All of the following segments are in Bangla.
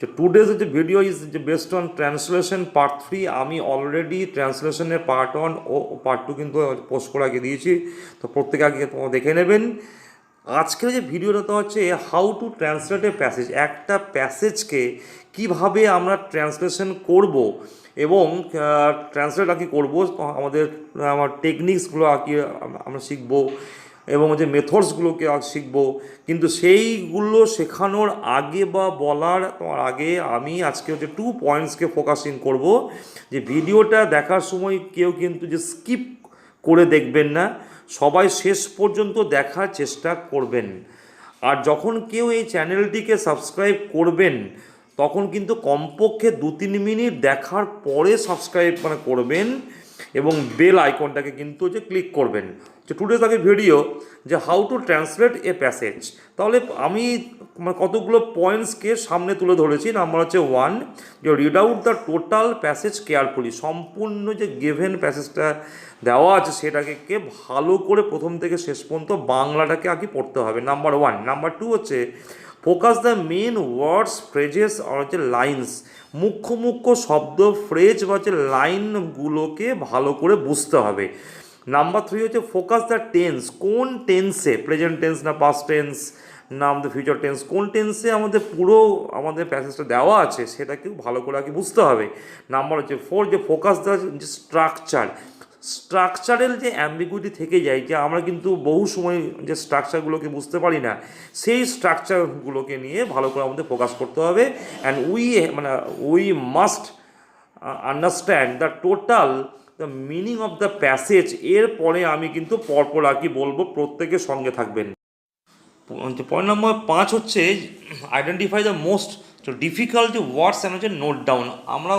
So today's video is based on translation part 3. আমি অলরেডি ট্রান্সলেশনের পার্ট 1 ও পার্ট 2 কিন্তু পোস্ট করে আগে দিয়েছি, তো প্রত্যেকে আগে তোমরা দেখে নেবেন। আজকের যে ভিডিওটা হচ্ছে how to translate a passage, একটা প্যাসেজকে কিভাবে আমরা ট্রান্সলেশন করব এবং ট্রান্সলেট আর কি করবো, আমার টেকনিক্সগুলো আর কি আমরা শিখবো এবং যে মেথডসগুলোকে শিখবো। কিন্তু সেইগুলো শেখানোর আগে বা বলার তোমার আগে আমি আজকে হচ্ছে 2 পয়েন্টসকে ফোকাসিং করব। যে ভিডিওটা দেখার সময় কেউ কিন্তু যে স্কিপ করে দেখবেন না, সবাই শেষ পর্যন্ত দেখার চেষ্টা করবেন। আর যখন কেউ এই চ্যানেলটিকে সাবস্ক্রাইব করবেন তখন কিন্তু কমপক্ষে 2-3 মিনিট দেখার পরে সাবস্ক্রাইব করবেন এবং বেল আইকনটাকে কিন্তু যে ক্লিক করবেন। যে টুডেজ আগে ভিডিও যে how to translate a passage, তাহলে আমি কতগুলো পয়েন্টসকে সামনে তুলে ধরেছি। নাম্বার হচ্ছে 1, যে read out the total passage carefully, সম্পূর্ণ যে গিভেন প্যাসেজটা দেওয়া আছে সেটাকে ভালো করে প্রথম থেকে শেষ পর্যন্ত বাংলাটাকে আগে পড়তে হবে, নাম্বার 1। নাম্বার 2 হচ্ছে focus the main words phrases আর হচ্ছে লাইন্স, মুখ্য মুখ্য শব্দ ফ্রেজ বা হচ্ছে লাইনগুলোকে ভালো করে বুঝতে হবে। নাম্বার 3 হচ্ছে ফোকাস দ্য টেন্স, কোন টেন্সে, প্রেজেন্ট টেন্স না পাস্ট টেন্স না আমাদের ফিউচার টেন্স, কোন টেন্সে আমাদের প্যাসেজটা দেওয়া আছে সেটাকেও ভালো করে আগে বুঝতে হবে। নাম্বার হচ্ছে 4, যে ফোকাস দ্য যে স্ট্রাকচারাল যে অ্যাম্বিগুইটি থেকে যায়, যে আমরা কিন্তু বহু সময় যে স্ট্রাকচারগুলোকে বুঝতে পারি না, সেই স্ট্রাকচারগুলোকে নিয়ে ভালো করে আমাদের ফোকাস করতে হবে। And we must understand the total the meaning of the passage. এরপরে আমি কিন্তু পরপর আর কি বলবো, প্রত্যেকের সঙ্গে থাকবেন। পয়েন্ট নম্বর 5 হচ্ছে আইডেন্টিফাই দ্য মোস্ট ডিফিকাল্ট যে ওয়ার্ডস অ্যান্ড হচ্ছে নোট ডাউন, আমরা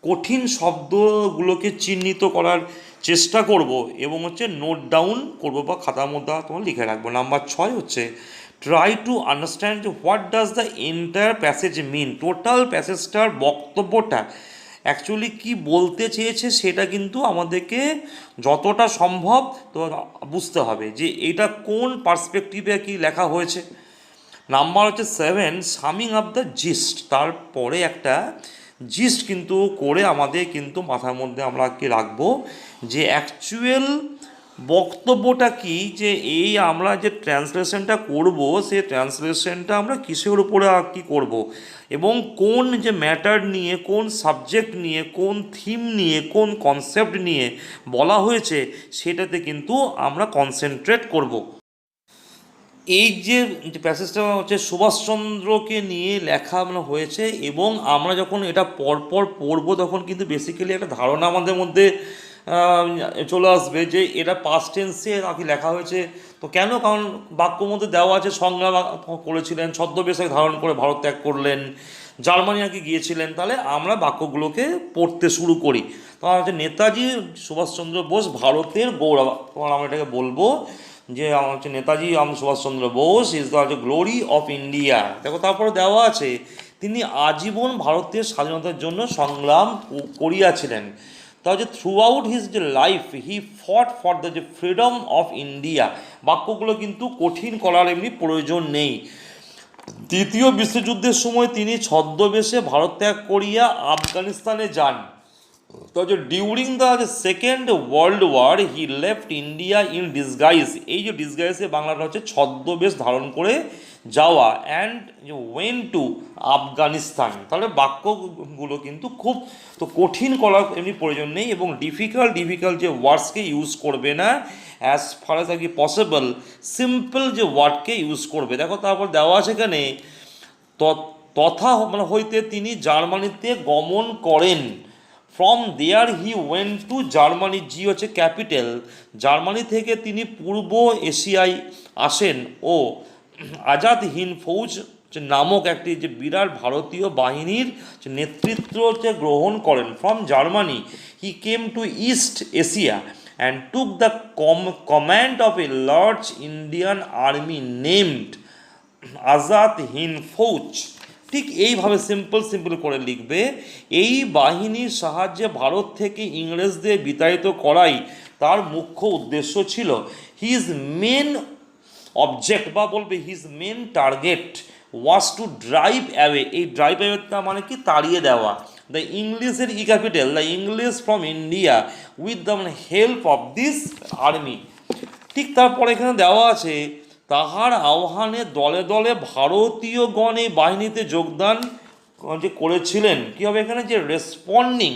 কঠিন শব্দগুলোকে চিহ্নিত করার চেষ্টা করব এবং হচ্ছে নোট ডাউন করব বা খাতার মধ্যে তোমার লিখে রাখবো। নাম্বার 6 হচ্ছে try to understand what does the entire passage mean, total প্যাসেজটার বক্তব্যটা অ্যাকচুয়ালি কি বলতে চেয়েছে সেটা কিন্তু আমাদেরকে যতটা সম্ভব তো বুঝতে হবে, যে এটা কোন পার্সপেক্টিভে কি লেখা হয়েছে। নাম্বার হচ্ছে 7, সামিং আপ দ্য জিস্ট, তারপরে একটা জিস্ট কিন্তু করে আমাদের কিন্তু মাথার মধ্যে আমরা কি রাখবো, যে অ্যাকচুয়াল বক্তব্যটা কি, যে এই আমরা যে ট্রান্সলেশনটা করব সেই ট্রান্সলেশনটা আমরা কিসের উপরে কি করব এবং কোন যে ম্যাটার নিয়ে, কোন সাবজেক্ট নিয়ে, কোন থিম নিয়ে, কোন কনসেপ্ট নিয়ে বলা হয়েছে সেটাতে কিন্তু আমরা কনসেন্ট্রেট করব। এই যে প্যাসেজটা হচ্ছে সুভাষচন্দ্রকে নিয়ে লেখা হয়েছে এবং আমরা যখন এটা পরপর পড়বো তখন কিন্তু বেসিক্যালি একটা ধারণা আমাদের মধ্যে চলে আসবে যে এটা পাস্ট টেন্সে আর কি লেখা হয়েছে। তো কেন? কারণ বাক্যর মধ্যে দেওয়া আছে সংগ্রাম করেছিলেন, ছদ্মবেশে ধারণ করে ভারত ত্যাগ করলেন, জার্মানি আর কি গিয়েছিলেন। তাহলে আমরা বাক্যগুলোকে পড়তে শুরু করি। তোমার হচ্ছে নেতাজি সুভাষচন্দ্র বোস ভারতের গৌরব, তোমার আমরা এটাকে বলবো যে আমার হচ্ছে Netaji Subhash Chandra Bose is the glory of India. দেখো তারপরে দেওয়া আছে তিনি আজীবন ভারতের স্বাধীনতার জন্য সংগ্রাম করিয়াছিলেন। তা হচ্ছে থ্রু আউট হিজ যে life he fought for the যে ফ্রিডম অফ ইন্ডিয়া। বাক্যগুলো কিন্তু কঠিন করার এমনি প্রয়োজন নেই। দ্বিতীয় বিশ্বযুদ্ধের সময় তিনি ছদ্মবেশে ভারত ত্যাগ করিয়া আফগানিস্তানে যান। তো যে during the second world war he left India in disguise, এই যে ডিসগাইজে বাংলাটা হচ্ছে ছদ্মবেশ ধারণ করে যাওয়া, অ্যান্ড ওয়েন টু আফগানিস্তান। তাহলে বাক্যগুলো কিন্তু খুব তো কঠিন করার এমনি প্রয়োজন নেই এবং ডিফিকাল্ট যে ওয়ার্ডসকে ইউজ করবে না, অ্যাজ ফার অ্যাজ আর কি পসিবল সিম্পল যে ওয়ার্ডকে ইউজ করবে। দেখো তারপর দেওয়া আছে এখানে তথা হইতে তিনি জার্মানিতে গমন করেন। From there he went to Germany, জি হচ্ছে ক্যাপিটাল, জার্মানি থেকে তিনি পূর্ব এশিয়ায় আসেন ও আজাদ হিন্দ ফৌজ নামক একটি যে বিরাট ভারতীয় বাহিনীর নেতৃত্ব গ্রহণ করেন। From Germany he came to East Asia and took the command of a large Indian army named Azad Hind Fauj. ঠিক এইভাবে সিম্পল করে লিখবে। এই বাহিনীর সাহায্যে ভারত থেকে ইংরেজদের বিতাড়িত করাই তার মুখ্য উদ্দেশ্য ছিল। হিজ মেন অবজেক্ট বা বলবে his main target was to drive away, এই ড্রাইভ অ্যাওয়েটা মানে কি তাড়িয়ে দেওয়া, দ্য ইংলিশের capital the English from India with the help of this army. ঠিক তারপরে এখানে দেওয়া আছে তাহার আহ্বানে দলে দলে ভারতীয়গণ এই বাহিনীতে যোগদান যে করেছিলেন। কী হবে এখানে, যে রেসপন্ডিং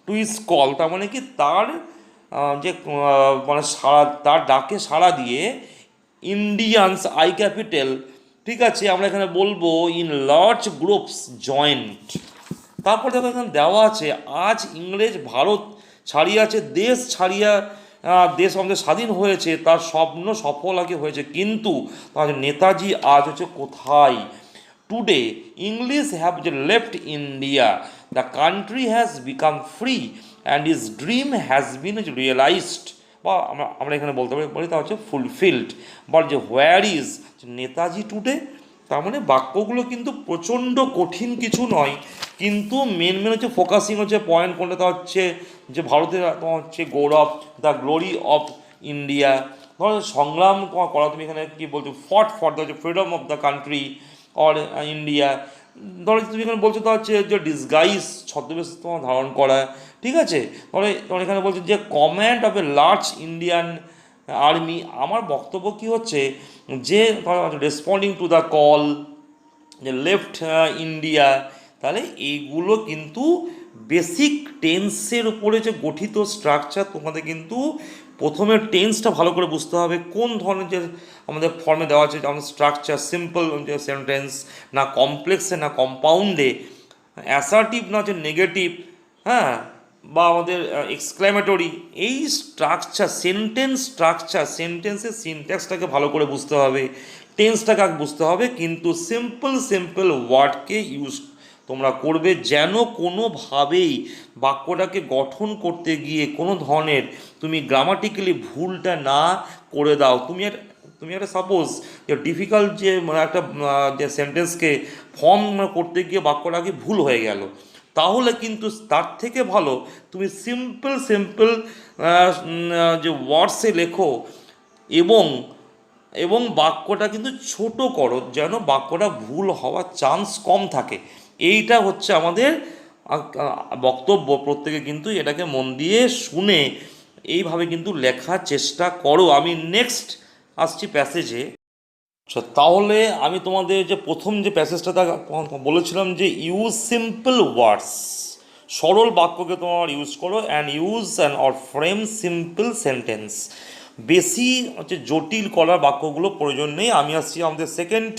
টু ইস কল, তার মানে কি তার যে মানে সাড়া, তার ডাকে সাড়া দিয়ে ইন্ডিয়ানস আই ক্যাপিটাল, ঠিক আছে, আমরা এখানে বলবো ইন লার্জ গ্রুপস জয়েন্ট। তারপর দেখো এখানে দেওয়া আছে আজ ইংরেজ ভারত ছাড়িয়াছে, দেশ ছাড়িয়া দেশ আমাদের স্বাধীন হয়েছে, তার স্বপ্ন সফল আগে হয়েছে, কিন্তু তার নেতাজি আজ হচ্ছে কোথায়। টুডে ইংলিশ হ্যাভ যে left India, the country has become free and is dream has been realised, বা আমরা এখানে বলতে পারি তা হচ্ছে ফুলফিলড। বল যে হোয়ার ইজ নেতাজি টুডে, তার মানে বাক্যগুলো কিন্তু প্রচণ্ড কঠিন কিছু নয়, কিন্তু মেন হচ্ছে ফোকাসিং হচ্ছে পয়েন্ট কোনটা, তা হচ্ছে যে ভারতের তোমার হচ্ছে গৌরব, দ্য গ্লোরি অফ ইন্ডিয়া, ধরো সংগ্রাম করা, তুমি এখানে কী বলছো, fought for the freedom of the country or India. ধরো তুমি এখানে বলছো তা হচ্ছে যে ডিসগাইজ, ছদ্মবেশ তোমার ধারণ করা, ঠিক আছে। ধরো তোমার এখানে বলছো যে command of a large Indian army. আমার বক্তব্য কী হচ্ছে, যে রেসপন্ডিং টু দ্য কল, যে লেফট ইন্ডিয়া, তাহলে এইগুলো কিন্তু বেসিক টেন্সের উপরে যে গঠিত স্ট্রাকচার, তোমাদের কিন্তু প্রথমে টেন্সটা ভালো করে বুঝতে হবে, কোন ধরনের যে আমাদের ফর্মে দেওয়া আছে, আমাদের স্ট্রাকচার সিম্পল যে সেন্টেন্স, না কমপ্লেক্সে না কম্পাউন্ডে, অ্যাসার্টিভ না হচ্ছে নেগেটিভ, হ্যাঁ, বা আমাদের এক্সক্লামেটরি, এই স্ট্রাকচার সেন্টেন্সের সিনট্যাক্সটাকে ভালো করে বুঝতে হবে, টেন্সটাকে বুঝতে হবে, কিন্তু সিম্পল ওয়ার্ডকে ইউজ তোমরা করবে, যেন কোনোভাবেই বাক্যটাকে গঠন করতে গিয়ে কোনো ধরনের তুমি গ্রামাটিক্যালি ভুলটা না করে দাও। তুমি একটা সাপোজ যে ডিফিকাল্ট যে মানে একটা যে সেন্টেন্সকে ফর্ম করতে গিয়ে বাক্যটাকে ভুল হয়ে গেল, তাহলে কিন্তু তার থেকে ভালো তুমি সিম্পল যে ওয়ার্ডসে লেখো, এবং বাক্যটা কিন্তু ছোট করো, যেন বাক্যটা ভুল হওয়ার চান্স কম থাকে। এইটা হচ্ছে আমাদের বক্তব্য। প্রত্যেকে কিন্তু এটাকে মন দিয়ে শুনে এইভাবে কিন্তু লেখার চেষ্টা করো। আমি নেক্সট আসছি প্যাসেজে। আচ্ছা, তাহলে আমি তোমাদের যে প্রথম যে প্যাসেজটা বলেছিলাম যে ইউজ সিম্পল ওয়ার্ডস, সরল বাক্যকে তোমার ইউজ করো, and use and or frame simple sentence. বেশি হচ্ছে জটিল করার বাক্যগুলো প্রয়োজন নেই। আমি আসছি আমাদের সেকেন্ড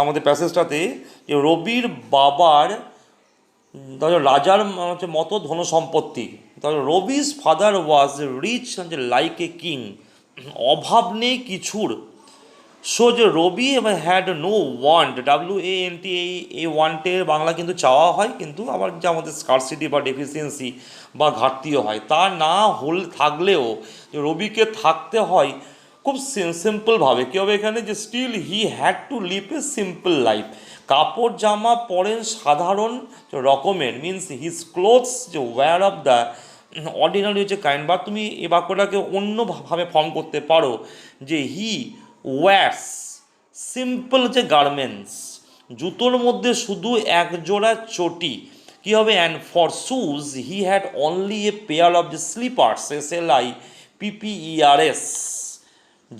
আমাদের প্যাসেজটাতে, যে রবির বাবার তাহলে রাজার হচ্ছে মতো ধন সম্পত্তি, তাহলে Rabi's father was rich like a king, অভাব নেই কিছুর। সো যে Rabi had no want, WANT, এই ওয়ান্টের বাংলা কিন্তু চাওয়া হয়, কিন্তু আবার যে আমাদের স্কারসিটি বা ডেফিসিয়েন্সি বা ঘাটতিও হয়, তা না থাকলেও যে রবিকে থাকতে হয় খুব সিম্পলভাবে। কী হবে এখানে, যে still he had to live a simple life, কাপড় জামা পরেন সাধারণ রকমের, মিনস হিজ ক্লোথস যে ওয়্যার অফ দ্য অর্ডিনারি হচ্ছে কাইন্ড। বা তুমি এই বাক্যটাকে অন্যভাবে ফর্ম করতে পারো, যে হি ওয়্যার্স সিম্পল যে গার্মেন্টস, জুতোর মধ্যে শুধু এক জোড়া চটি। কী হবে, and for shoes he had only a pair of the slippers, SLIPPERS।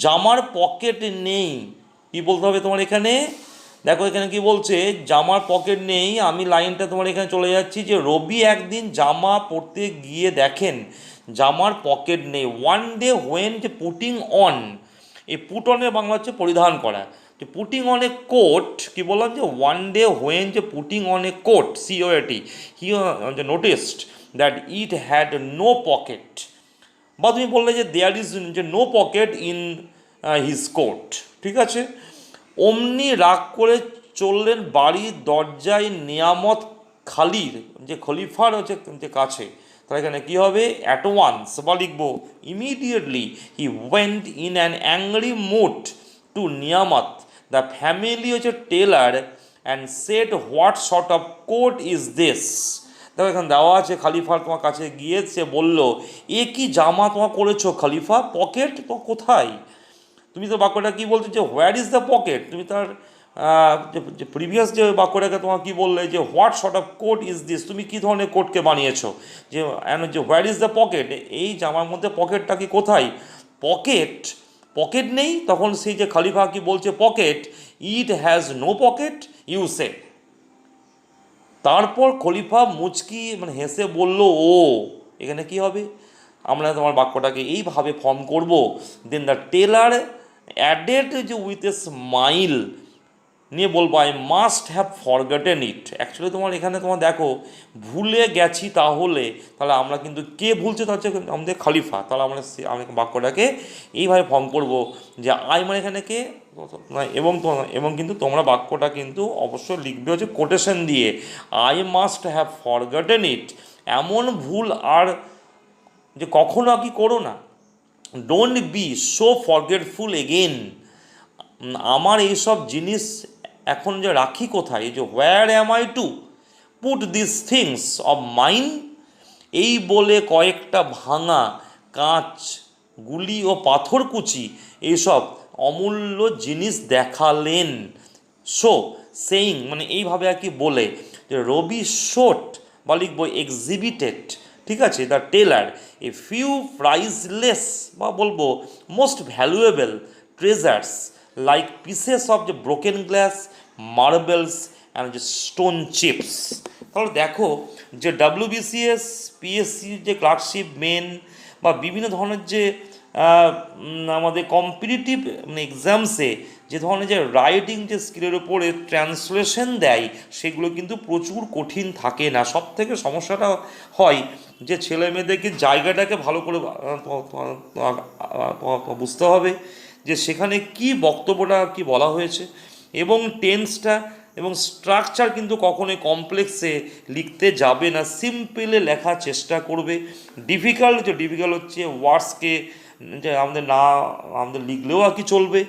জামার পকেট নেই, কি বলতে হবে তোমার এখানে, দেখো এখানে কি বলছে, জামার পকেট নেই। আমি লাইনটা তোমার এখানে চলে যাচ্ছি, যে রবি একদিন জামা পরতে গিয়ে দেখেন জামার পকেট নেই। ওয়ান ডে হোয়েন যে পুটিং অন, এই পুট অনের বাংলা হচ্ছে পরিধান করা, যে পুটিং অন এ কোট, কি বললাম, যে ওয়ান ডে হোয়েন যে putting on a coat, COAT, he noticed that it had no pocket. বা তুমি বললে যে দেয়ার ইজ যে no pocket in his coat, ঠিক আছে। অমনি রাগ করে চললেন বাড়ির দরজায় নিয়ামত খালির, যে খলিফার হচ্ছে যে কাছে। তাহলে এখানে কী হবে, অ্যাট ওয়ান্স বা লিখবো immediately he went in an angry mood to Niyamat the family হচ্ছে tailor and said what sort of coat is this. দেখো এখানে দেওয়া আছে খলিফার তোমার কাছে গিয়ে সে বলল, এ কি জামা তোমার করেছো খলিফা, পকেট তো কোথায়। তুমি তো বাক্যটা কী বলছো, যে হোয়ার ইজ দ্য পকেট, তুমি তার যে প্রিভিয়াস যে বাক্যটাকে তোমার কী বললে যে what short of coat is this, তুমি কী ধরনের কোটকে বানিয়েছো, যে যে হোয়ার ইজ দ্য পকেট, এই জামার মধ্যে পকেটটা কি কোথায়, পকেট পকেট নেই, তখন সেই যে খলিফা কি বলছে pocket, it has no pocket you say. তারপর খলিফা মুচকি মানে হেসে বলল ও, এখানে কি হবে, আমরা তোমার বাক্যটাকে এইভাবে ফর্ম করব, দেন দ্য টেলার অ্যাডেড যে উইথ এ স্মাইল, নিয়ে বলবো I must have forgotten it. Actually তোমার এখানে তোমার দেখো ভুলে গেছি, তাহলে আমরা কিন্তু কে ভুলছে, তা হচ্ছে আমাদের খলিফা, তাহলে আমরা আমি বাক্যটাকে এইভাবে ফর্ম করব যে আই মানে এখানে কে, এবং কিন্তু তোমরা বাক্যটা কিন্তু অবশ্যই লিখবে হচ্ছে কোটেশন দিয়ে, I must have forgotten it, এমন ভুল আর যে কখনো কি করো না, don't be so forgetful again, আমার এইসব জিনিস এখন যে রাখি কোথায়, যে where am I to put this things of mine, এই বলে কয়েকটা ভাঙা কাঁচ গুলি ও পাথরকুচি এইসব অমূল্য জিনিস দেখালেন। শো সেইং মানে এইভাবে আর কি বলে, যে রবি শোট বা লিখবো এক্সিবিটেড, ঠিক আছে, দ্য টেলার এ ফিউ প্রাইজলেস বা বলবো most valuable treasures like pieces of যে ব্রোকেন গ্লাস, মার্বেলস অ্যান্ড যে স্টোন চিপস। তাহলে দেখো যে ডাব্লিউবিসিএস, পিএসসি যে ক্লার্কশিপ মেন বা বিভিন্ন ধরনের যে আমাদের কম্পিটিটিভ মানে এক্সামসে যে ধরনের যে রাইটিং যে স্কিলের উপরে ট্রান্সলেশন দেয়, সেগুলো কিন্তু প্রচুর কঠিন থাকে না। সব থেকে সমস্যাটা হয় যে ছেলে মেয়েদেরকে জায়গাটাকে ভালো করে বুঝতে হবে, যে সেখানে কি বক্তব্যটা কি বলা হয়েছে, এবং টেন্সটা এবং স্ট্রাকচার কিন্তু কখনোই কমপ্লেক্সে লিখতে যাবে না, সিম্পলে লেখার চেষ্টা করবে। ডিফিকাল্ট হচ্ছে ওয়ার্ডসকে যে আমাদের লিখলেও আর কি চলবে,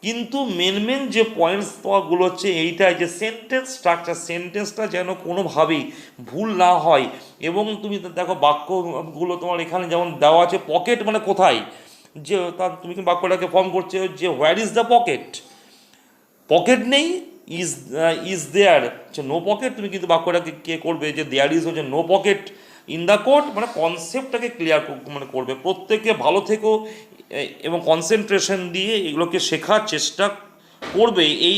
কিন্তু মেন যে পয়েন্টসগুলো হচ্ছে এইটাই, যে সেন্টেন্স স্ট্রাকচার, সেন্টেন্সটা যেন কোনোভাবেই ভুল না হয়। এবং তুমি দেখো বাক্যগুলো তোমার এখানে যেমন দেওয়া আছে, পকেট মানে কোথায়, যে তুমি বাক্যটাকে ফর্ম করছে যে where is the pocket, pocket নেই, ইজ দেয়ার নো পকেট, তুমি কিন্তু বাক্যটাকে কে করবে যে দেয়ার ইজ হচ্ছে no pocket in the coat, মানে কনসেপ্টটাকে ক্লিয়ার মানে করবে। প্রত্যেকে ভালো থেকো এবং কনসেন্ট্রেশন দিয়ে এগুলোকে শেখার চেষ্টা করবে। এই